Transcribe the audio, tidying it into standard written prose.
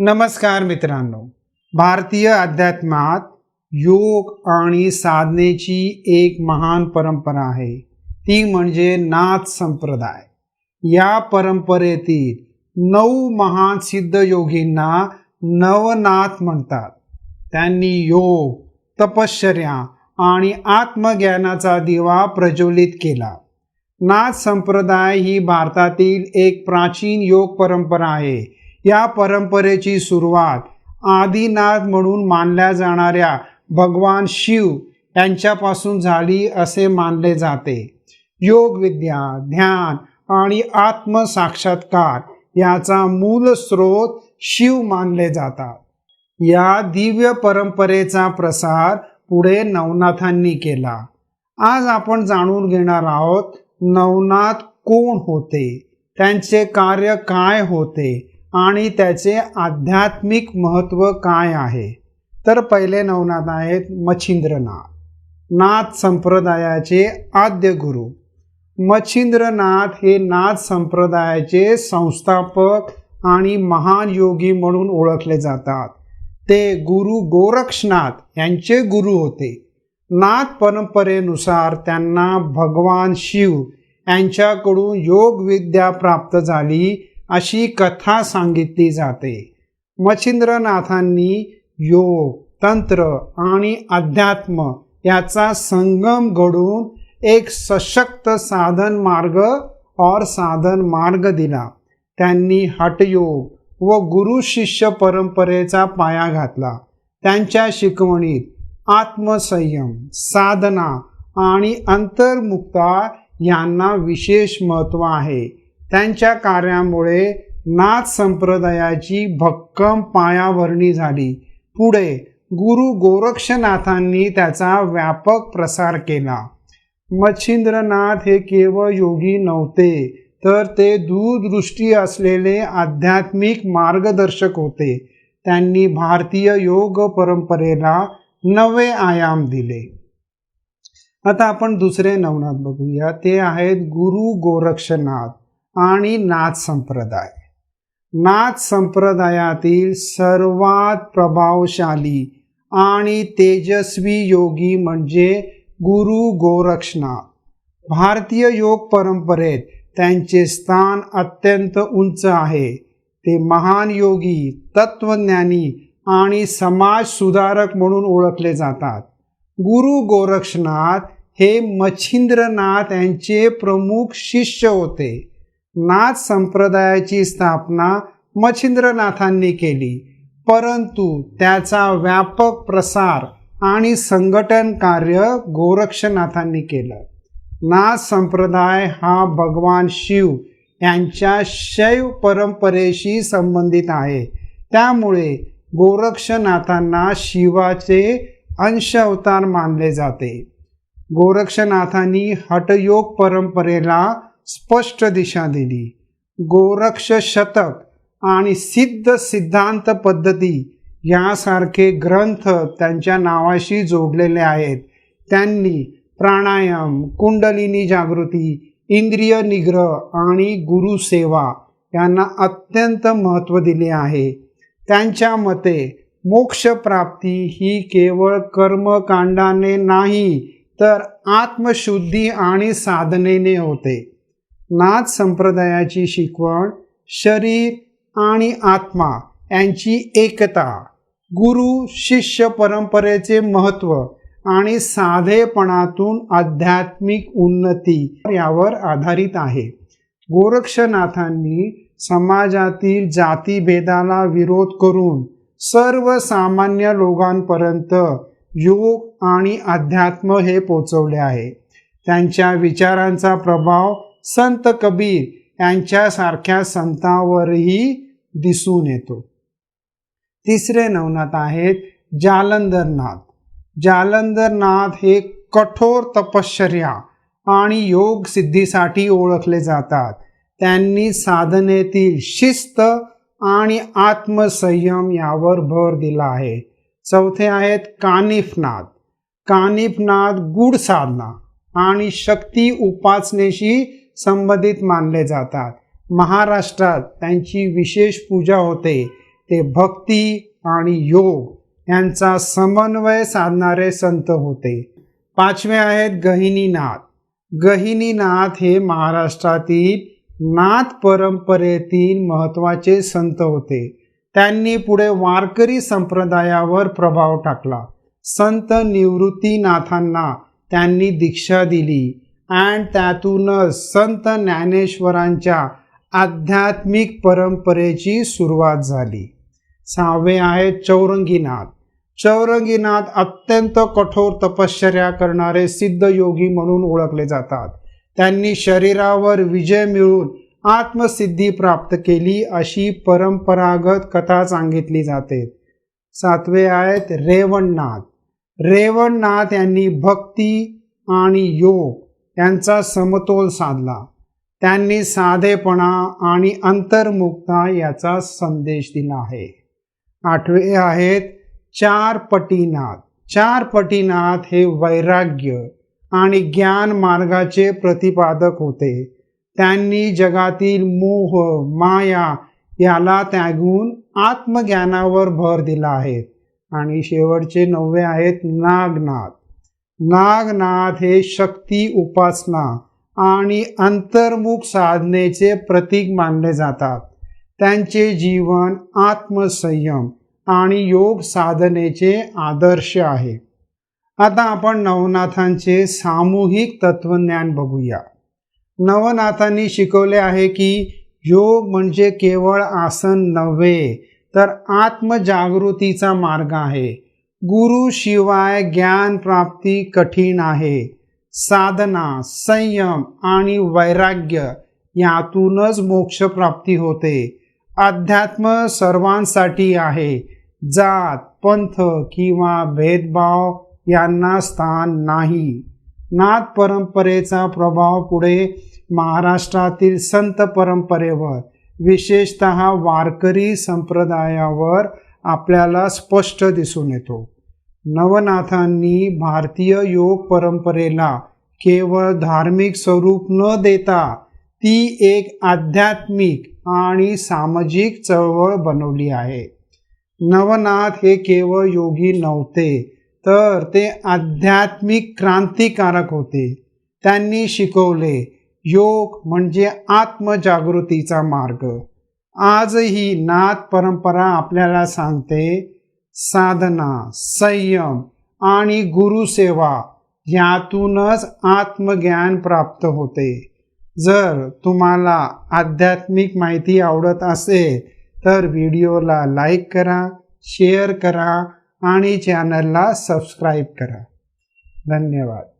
नमस्कार मित्रांनो, भारतीय अध्यात्मात योग आणि साधनेची एक महान परंपरा आहे, ती म्हणजे नाथ संप्रदाय. या परंपरेतील 9 महान सिद्ध योगींना नवनाथ म्हणतात. त्यांनी योग, तपश्चर्या आणि आत्मज्ञानाचा दिवा प्रज्वलित केला. नाथ संप्रदाय ही भारतातील एक प्राचीन योग परंपरा आहे. या परंपरेची सुरुवात आदिनाथ म्हणून मानल्या जाणाऱ्या भगवान शिव यांच्यापासून झाली असे मानले जाते. योग विद्या, ध्यान आणि आत्मसाक्षात्कार याचा मूल स्रोत शिव मानले जातात. या दिव्य परंपरेचा प्रसार पुढे नवनाथांनी केला. आज आपण जाणून घेणार आहोत नवनाथ कोण होते, त्यांचे कार्य काय होते आणि त्याचे आध्यात्मिक महत्त्व काय आहे. तर पहिले नवनाथ आहेत मच्छिंद्रनाथ, नाथ संप्रदायाचे आद्य गुरु. मच्छिंद्रनाथ हे नाथ संप्रदायाचे संस्थापक आणि महान योगी म्हणून ओळखले जातात. ते गुरु गोरक्षनाथ यांचे गुरु होते. नाथ परंपरेनुसार त्यांना भगवान शिव यांच्याकडून योगविद्या प्राप्त झाली अशी कथा सांगितली जाते. मच्छिंद्रनाथांनी योग, तंत्र आणि अध्यात्म याचा संगम घडून एक सशक्त साधन मार्ग दिला. त्यांनी हठयोग व गुरु शिष्य परंपरेचा पाया घातला. त्यांच्या शिकवणीत आत्मसंयम, साधना आणि अंतर्मुक्ता यांना विशेष महत्त्व आहे. त्यांच्या कार्यामुळे नाथ संप्रदायाची भक्कम पायाभरणी झाली. पुढे गुरु गोरक्षनाथांनी त्याचा व्यापक प्रसार केला. मच्छिंद्रनाथ हे केवळ योगी नव्हते, तर ते दूरदृष्टी असलेले आध्यात्मिक मार्गदर्शक होते. त्यांनी भारतीय योग परंपरेला नवे आयाम दिले. आता आपण दुसरे नवनाथ बघूया. ते आहेत गुरु गोरक्षनाथ आणि नाथ संप्रदाय. नाथ संप्रदायातील सर्वात प्रभावशाली आणि तेजस्वी योगी म्हणजे गुरु गोरक्षनाथ. भारतीय योग परंपरेत त्यांचे स्थान अत्यंत उंच आहे. ते महान योगी, तत्वज्ञानी आणि समाज सुधारक म्हणून ओळखले जातात. गुरु गोरक्षनाथ हे मच्छिंद्रनाथ यांचे प्रमुख शिष्य होते. नाथ संप्रदायाची स्थापना मच्छिंद्रनाथांनी केली, परंतु त्याचा व्यापक प्रसार आणि संघटन कार्य गोरक्षनाथांनी केलं. नाथ संप्रदाय हा भगवान शिव यांच्या शैव परंपरेशी संबंधित आहे. त्यामुळे गोरक्षनाथांना शिवाचे अंश अवतार मानले जाते. गोरक्षनाथांनी हठयोग परंपरेला स्पष्ट दिशा दिली. गोरक्ष शतक आणि सिद्धांत पद्धती यासारखे ग्रंथ त्यांच्या नावाशी जोडलेले आहेत. त्यांनी प्राणायाम, कुंडलिनी जागृती, इंद्रिय निग्रह आणि गुरुसेवा यांना अत्यंत महत्त्व दिले आहे. त्यांच्या मते मोक्षप्राप्ती ही केवळ कर्मकांडाने नाही, तर आत्मशुद्धी आणि साधनेने होते. नाथ संप्रदायाची शिकवण शरीर आणि आत्मा यांची एकता, गुरु शिष्य परंपरेचे महत्त्व आणि साधेपणातून आध्यात्मिक उन्नती यावर आधारित आहे. गोरक्षनाथांनी समाजातील जातीभेदाला विरोध करून सर्वसामान्य लोकांपर्यंत योग आणि अध्यात्म हे पोचवले आहे. त्यांच्या विचारांचा प्रभाव संत कबीर यांच्यासारख्या संतांवरही दिसून येतो. तिसरे नवनाथ आहेत जालंधरनाथ. जालंधरनाथ हे कठोर तपश्चर्या आणि योग सिद्धीसाठी ओळखले जातात. त्यांनी साधनेतील शिस्त आणि आत्मसंयम यावर भर दिला आहे. चौथे आहेत कानिफनाथ. कानिफनाथ गूढ साधना आणि शक्ती उपासनेशी संबंधित मानले जातात. महाराष्ट्रात त्यांची विशेष पूजा होते. ते भक्ती आणि योग यांचा समन्वय साधणारे संत होते. 5वे आहेत गहिनीनाथ. गहिनीनाथ हे महाराष्ट्रातील नाथ परंपरेतील महत्त्वाचे संत होते. त्यांनी पुढे वारकरी संप्रदायावर प्रभाव टाकला. संत निवृत्तीनाथांना त्यांनी दीक्षा दिली आणि त्यातूनच संत ज्ञानेश्वरांच्या आध्यात्मिक परंपरेची सुरुवात झाली. 6वे आहेत चौरंगीनाथ. चौरंगीनाथ अत्यंत कठोर तपश्चर्या करणारे सिद्ध योगी म्हणून ओळखले जातात. त्यांनी शरीरावर विजय मिळवून आत्मसिद्धी प्राप्त केली अशी परंपरागत कथा सांगितली जाते. 7वे आहेत रेवणनाथ. रेवणनाथ यांनी भक्ती आणि योग यांचा समतोल साधला. त्यांनी साधेपणा आणि अंतर्मुखता याचा संदेश दिला आहे. 8वे आहेत चारपटीनाथ. चारपटीनाथ हे वैराग्य आणि ज्ञान मार्गाचे प्रतिपादक होते. त्यांनी जगातील मोह माया याला त्यागून आत्मज्ञानावर भर दिला आहे. आणि शेवटचे 9वे आहेत नागनाथ. नागनाथ हे शक्ती उपासना आणि अंतर्मुख साधनेचे प्रतीक मानले जातात. त्यांचे जीवन आत्मसंयम आणि योग साधनेचे आदर्श आहे. आता आपण नवनाथांचे सामूहिक तत्वज्ञान बघूया. नवनाथांनी शिकवले आहे की योग म्हणजे केवळ आसन नव्हे तर आत्मजागृतीचा मार्ग आहे. गुरु शिवाय ज्ञान प्राप्ती कठीण आहे. साधना संयम आणि वैराग्य यातूनच मोक्ष प्राप्ती होते. अध्यात्म सर्वांसाठी आहे. जात पंथ किंवा भेदभाव यांना स्थान नाही. नाथ परंपरेचा प्रभाव पुढे महाराष्ट्रातील संत परंपरेवर विशेषतः वारकरी संप्रदायावर आपल्याला स्पष्ट दिसून येतो. नवनाथांनी भारतीय योग परंपरेला केवळ धार्मिक स्वरूप न देता ती एक आध्यात्मिक आणि सामाजिक चळवळ बनवली आहे. नवनाथ हे केवळ योगी नव्हते तर ते आध्यात्मिक क्रांतिकारक होते. त्यांनी शिकवले योग म्हणजे आत्मजागृतीचा मार्ग. आजही नाथ परंपरा आपल्याला सांगते साधना संयम आणि गुरुसेवा यातूनच आत्मज्ञान प्राप्त होते. जर तुम्हाला आध्यात्मिक माहिती आवडत असेल तर व्हिडिओला लाईक करा, शेअर करा आणि चॅनलला सबस्क्राईब करा. धन्यवाद.